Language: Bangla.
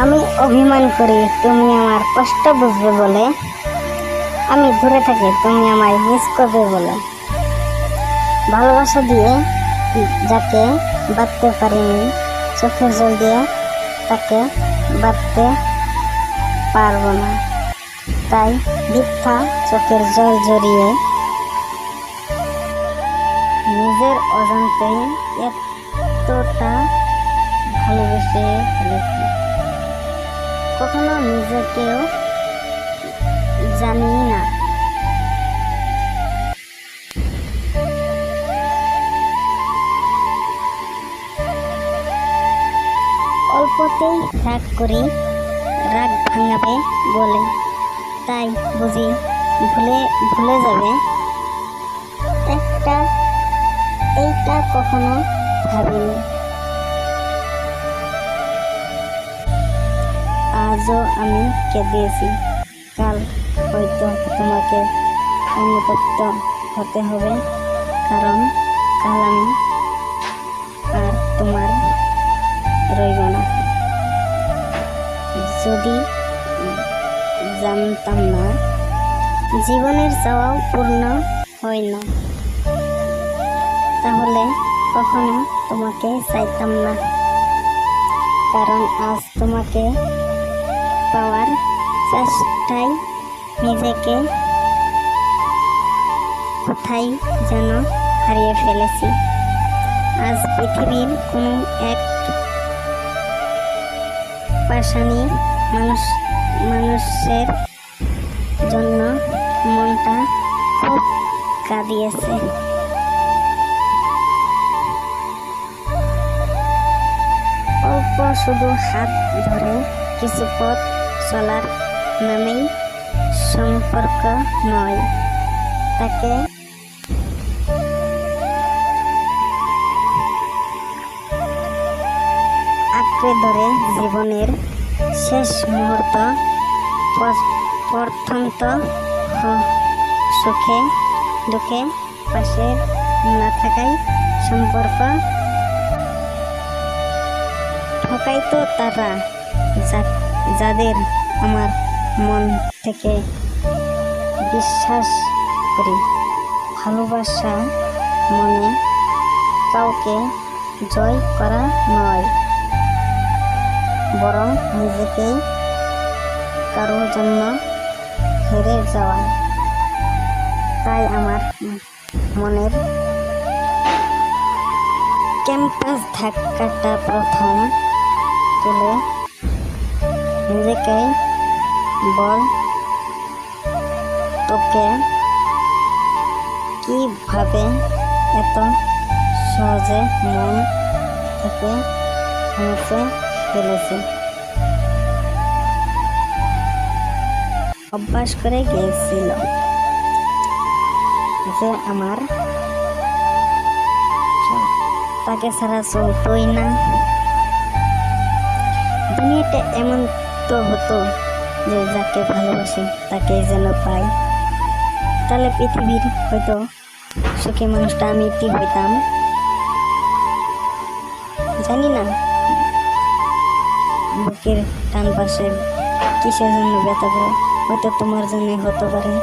আমি অভিমান করি তুমি আমার কষ্ট বুঝবে বলে, আমি দূরে থাকি তুমি আমায় মিস করবে বলে। ভালোবাসা দিয়ে যাকে বাঁধতে পারিনি, চোখের জল দিয়ে তাকে বাঁধতে পারবো না। তাই মিথ্যা চোখের জল জড়িয়ে নিজের অজান্তেই এতটা ভালোবেসে ফেলেছি, কখনো নিজেকেও জানি না। অল্পতেই রাগ করি, রাগ ভাঙাবে বলে, তাই বুঝি ভুলে যাবে। এইটা কখনো ভাবিনি। আজও আমি কেঁদেছি, কাল হয়তো তোমাকে অনুতপ্ত হতে হবে, কারণ কাল আমি আর তোমার রইব না। যদি জানতাম না জীবনের চাওয়াও পূর্ণ হয় না, তাহলে কখনো তোমাকে চাইতাম না। কারণ আজ তোমাকে পাওয়ার চেষ্টায় নিজেকে কোথায় যেন হারিয়ে ফেলেছি। আজ পৃথিবীর কোনো এক পাষাণী মানুষের জন্য মনটা খুব কাঁদিয়েছে। অল্প শুধু হাত ধরে কিছু পথ চলার নামেই সম্পর্ক নয়, তাকে আঁকড়ে ধরে জীবনের শেষ মুহূর্ত পর্যন্ত সুখে দুঃখে পাশে না থাকাই সম্পর্ক। ঠকাই তো তারা যাদের আমার মন থেকে বিশ্বাস করি। ভালোবাসা মনে কাউকে জয় করা নয়, বরং নিজেকেই কারোর জন্য হেরে যাওয়া। তাই আমার মনের ক্যাম্পাস ধাক্কাটা প্রথম তুলে নিজেকে বল, তোকে কিভাবে এত সহজে মন থেকে মুছে ফেলেছি। অভ্যাস করে গিয়েছিল যে আমার তাকে ছাড়া চলতোই না। দুনিয়াটা এমন তো হতো যে যাকে ভালোবাসি তাকে যেন পাই, তাহলে পৃথিবীর হয়তো সুখী মানুষটা আমি কি হইতাম জানি না। বুকের ডান পাশে কিসের জন্য ব্যথা করে, হয়তো তোমার জন্য হতে পারে।